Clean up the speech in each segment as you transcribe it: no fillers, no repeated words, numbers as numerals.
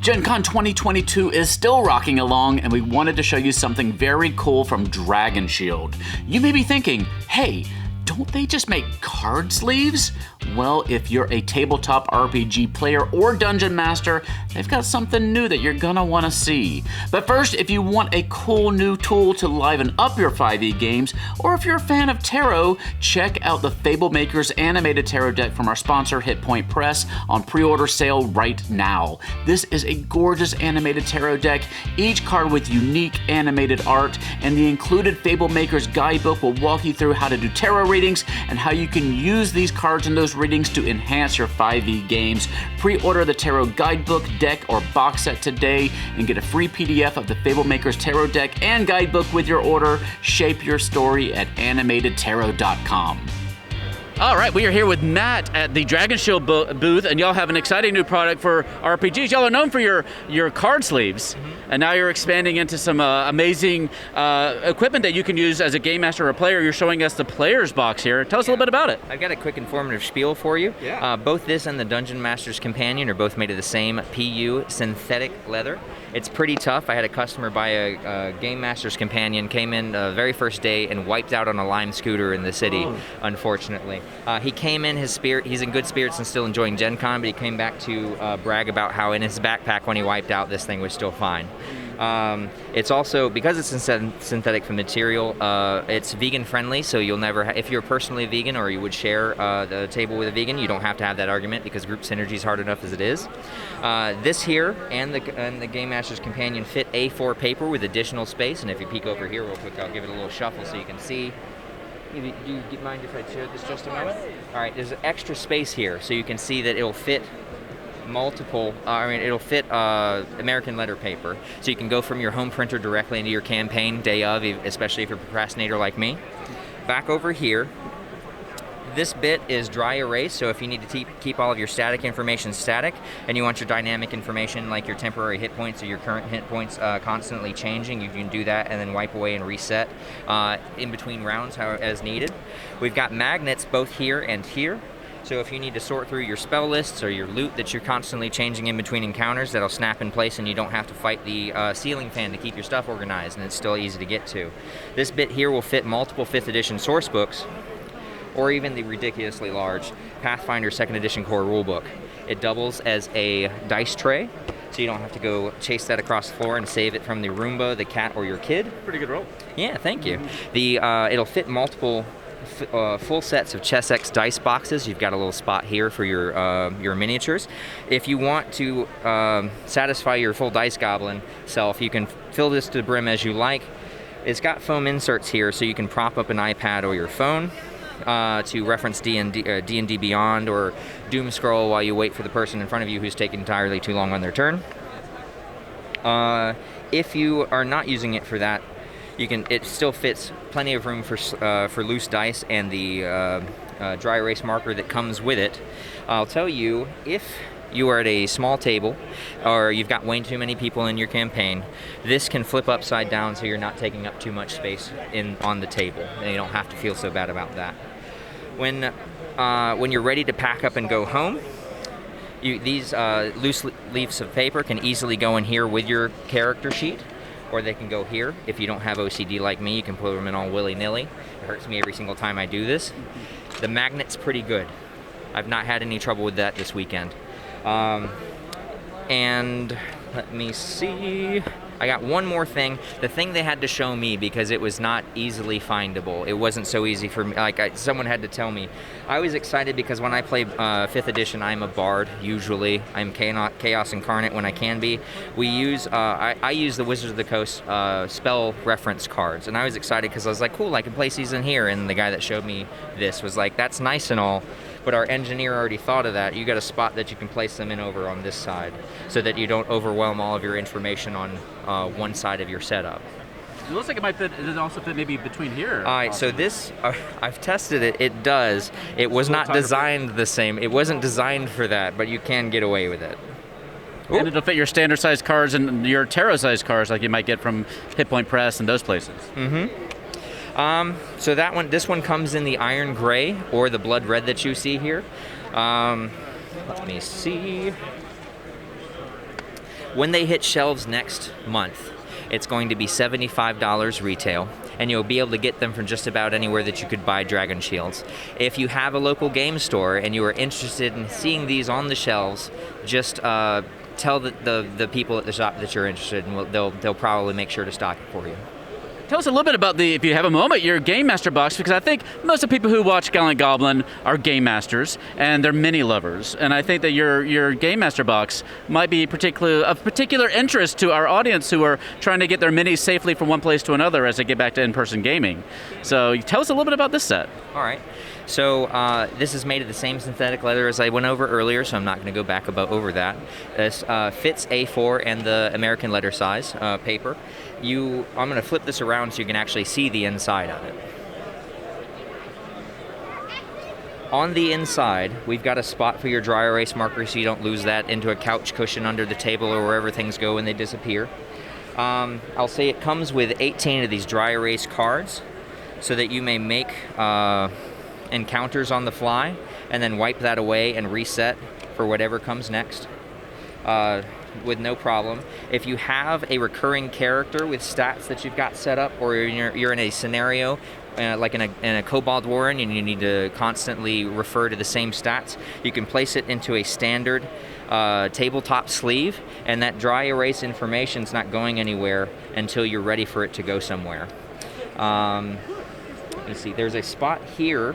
Gen Con 2022 is still rocking along, and we wanted to show you something very cool from Dragon Shield. You may be thinking, hey, don't they just make card sleeves? Well, if you're a tabletop RPG player or dungeon master, they've got something new that you're gonna wanna see. But first, if you want a cool new tool to liven up your 5e games, or if you're a fan of tarot, check out the Fablemaker's animated tarot deck from our sponsor, Hit Point Press, on pre-order sale right now. This is a gorgeous animated tarot deck, each card with unique animated art, and the included Fablemaker's guidebook will walk you through how to do tarot readings and how you can use these cards in those readings to enhance your 5e games. Pre-order the Tarot Guidebook, deck, or box set today and get a free PDF of the Fablemaker's Tarot deck and guidebook with your order. Shape your story at animatedtarot.com. All right, we are here with Matt at the Dragon Shield booth, and y'all have an exciting new product for RPGs. Y'all are known for your card sleeves, and now you're expanding into some amazing equipment that you can use as a game master or a player. You're showing us the player's box here. Tell us a little bit about it. I've got a quick informative spiel for you. Yeah. Both this and the Dungeon Master's Companion are both made of the same PU synthetic leather. It's pretty tough. I had a customer buy a Game Master's Companion, came in the very first day and wiped out on a Lime scooter in the city, unfortunately. He came in, he's in good spirits and still enjoying Gen Con, but he came back to brag about how in his backpack when he wiped out, this thing was still fine. It's also, because it's synthetic material, it's vegan friendly, so you'll never, if you're personally vegan or you would share the table with a vegan, you don't have to have that argument because group synergy is hard enough as it is. This here and the Game Master's Companion fit A4 paper with additional space, and if you peek over here real quick, I'll give it a little shuffle so you can see. Do you mind if I share this just a moment? All right, there's extra space here, so you can see that it'll fit it'll fit American letter paper, so you can go from your home printer directly into your campaign day of, especially if you're a procrastinator like me. Back over here, this bit is dry erase, so if you need to keep all of your static information static, and you want your dynamic information like your temporary hit points or your current hit points constantly changing, you can do that and then wipe away and reset in between rounds as needed. We've got magnets both here and here. So if you need to sort through your spell lists or your loot that you're constantly changing in between encounters, that'll snap in place and you don't have to fight the ceiling fan to keep your stuff organized, and it's still easy to get to. This bit here will fit multiple 5th edition source books, or even the ridiculously large Pathfinder 2nd edition core rulebook. It doubles as a dice tray, so you don't have to go chase that across the floor and save it from the Roomba, the cat, or your kid. Pretty good roll. Yeah, thank you. It'll fit multiple full sets of Chessex dice boxes. You've got a little spot here for your miniatures. If you want to satisfy your full dice goblin self, you can fill this to the brim as you like. It's got foam inserts here, so you can prop up an iPad or your phone to reference D&D Beyond or Doom Scroll while you wait for the person in front of you who's taking entirely too long on their turn. If you are not using it for that, it still fits plenty of room for loose dice and the dry erase marker that comes with it. I'll tell you, if you are at a small table or you've got way too many people in your campaign, this can flip upside down so you're not taking up too much space on the table, and you don't have to feel so bad about that. When you're ready to pack up and go home, these loose leaves of paper can easily go in here with your character sheet, or they can go here. If you don't have OCD like me, you can put them in all willy-nilly. It hurts me every single time I do this. The magnet's pretty good. I've not had any trouble with that this weekend. And let me see. I got one more thing. The thing they had to show me because it was not easily findable. It wasn't so easy for me. Someone had to tell me. I was excited because when I play 5th edition, I'm a bard usually. I'm chaos incarnate when I can be. I use the Wizards of the Coast spell reference cards, and I was excited because I was like, cool, I can place these in here. And the guy that showed me this was like, that's nice and all, but our engineer already thought of that. You got a spot that you can place them in over on this side so that you don't overwhelm all of your information on one side of your setup. It looks like it might fit. It also fit maybe between here. All right, so this, I've tested it. It does. It was not designed the same. It wasn't designed for that, but you can get away with it. Ooh. And it'll fit your standard size cards and your tarot size cards like you might get from Hit Point Press and those places. So this one comes in the iron gray or the blood red that you see here. Let me see. When they hit shelves next month, it's going to be $75 retail, and you'll be able to get them from just about anywhere that you could buy Dragon Shields. If you have a local game store and you are interested in seeing these on the shelves, just tell the people at the shop that you're interested in. They'll probably make sure to stock it for you. Tell us a little bit about if you have a moment, your Game Master box, because I think most of the people who watch Gallant Goblin are game masters and they're mini lovers, and I think that your Game Master box might be of particular interest to our audience who are trying to get their minis safely from one place to another as they get back to in-person gaming. So tell us a little bit about this set. All right. So this is made of the same synthetic leather as I went over earlier, so I'm not going to go back over that. This fits A4 and the American letter size paper. I'm going to flip this around so you can actually see the inside of it. On the inside, we've got a spot for your dry erase marker so you don't lose that into a couch cushion under the table or wherever things go when they disappear. I'll say it comes with 18 of these dry erase cards so that you may make encounters on the fly and then wipe that away and reset for whatever comes next with no problem. If you have a recurring character with stats that you've got set up, or you're in a scenario like in a Kobold Warren and you need to constantly refer to the same stats, you can place it into a standard tabletop sleeve, and that dry erase information is not going anywhere until you're ready for it to go somewhere. Let me see, there's a spot here.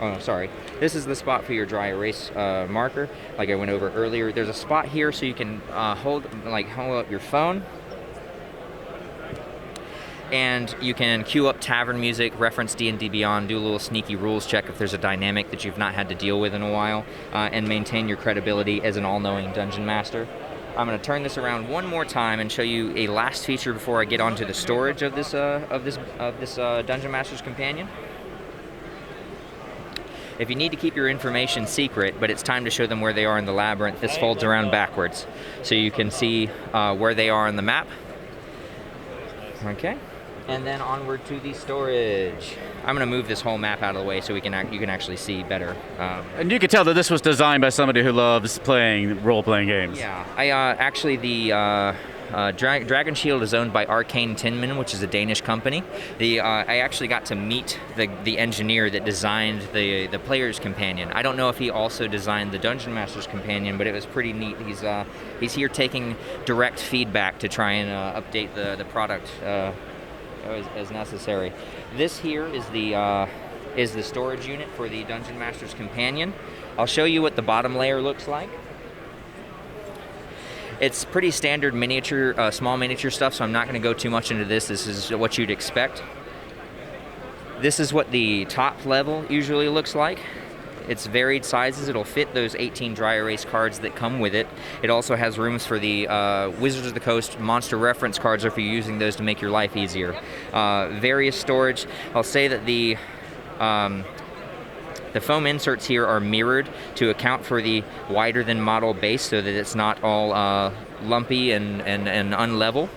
Oh, sorry. This is the spot for your dry erase marker, like I went over earlier. There's a spot here so you can hold up your phone, and you can cue up tavern music, reference D&D Beyond, do a little sneaky rules check if there's a dynamic that you've not had to deal with in a while, and maintain your credibility as an all-knowing dungeon master. I'm going to turn this around one more time and show you a last feature before I get onto the storage of this Dungeon Master's Companion. If you need to keep your information secret, but it's time to show them where they are in the labyrinth, this folds around backwards so you can see where they are on the map. Okay, and then onward to the storage. I'm going to move this whole map out of the way so you can actually see better. And you can tell that this was designed by somebody who loves playing role-playing games. Yeah, Dragon Shield is owned by Arcane Tinman, which is a Danish company. I actually got to meet the engineer that designed the Player's Companion. I don't know if he also designed the Dungeon Master's Companion, but it was pretty neat. He's here taking direct feedback to try and update the product as necessary. This here is the storage unit for the Dungeon Master's Companion. I'll show you what the bottom layer looks like. It's pretty standard miniature, small miniature stuff, so I'm not going to go too much into this. This is what you'd expect. This is what the top level usually looks like. It's varied sizes. It'll fit those 18 dry erase cards that come with it. It also has rooms for the Wizards of the Coast monster reference cards if you're using those to make your life easier. Various storage. I'll say that the foam inserts here are mirrored to account for the wider than model base so that it's not all lumpy and unlevel.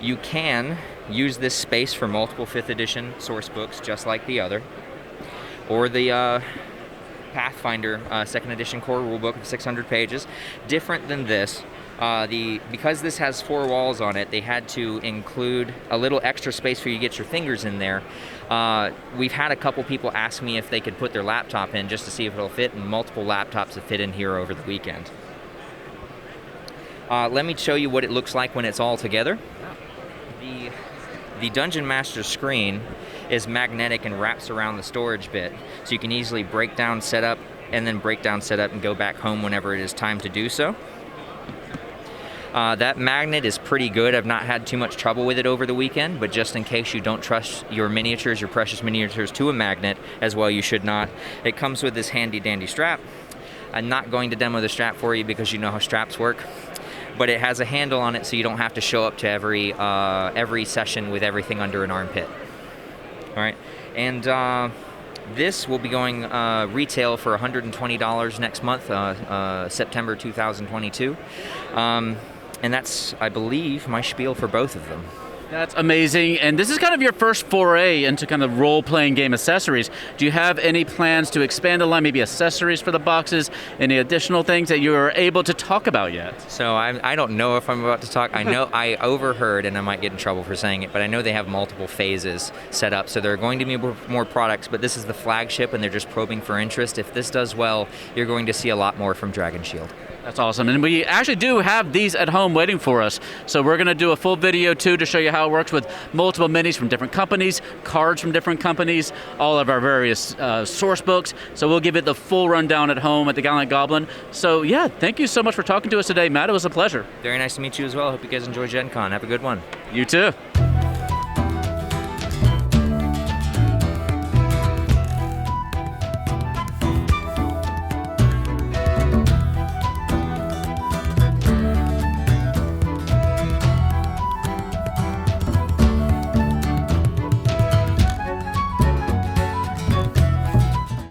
You can use this space for multiple 5th edition source books just like the other, or the Pathfinder 2nd edition core rulebook of 600 pages. Different than this, because this has 4 walls on it, they had to include a little extra space for you to get your fingers in there. We've had a couple people ask me if they could put their laptop in just to see if it'll fit, and multiple laptops have fit in here over the weekend. Let me show you what it looks like when it's all together. The Dungeon Master screen is magnetic and wraps around the storage bit, so you can easily break down, set up, and then break down, set up, and go back home whenever it is time to do so. That magnet is pretty good. I've not had too much trouble with it over the weekend, but just in case you don't trust your miniatures, your precious miniatures, to a magnet, as well you should not. It comes with this handy dandy strap. I'm not going to demo the strap for you because you know how straps work, but it has a handle on it so you don't have to show up to every session with everything under an armpit. All right, and this will be going retail for $120 next month, September 2022. And that's, I believe, my spiel for both of them. That's amazing. And this is kind of your first foray into kind of role-playing game accessories. Do you have any plans to expand the line, maybe accessories for the boxes, any additional things that you're able to talk about yet? So I don't know if I'm about to talk. I know I overheard, and I might get in trouble for saying it, but I know they have multiple phases set up. So there are going to be more products, but this is the flagship, and they're just probing for interest. If this does well, you're going to see a lot more from Dragon Shield. That's awesome. And we actually do have these at home waiting for us. So we're going to do a full video too to show you how it works with multiple minis from different companies, cards from different companies, all of our various source books. So we'll give it the full rundown at home at the Gallant Goblin. So yeah, thank you so much for talking to us today, Matt. It was a pleasure. Very nice to meet you as well. Hope you guys enjoy Gen Con. Have a good one. You too.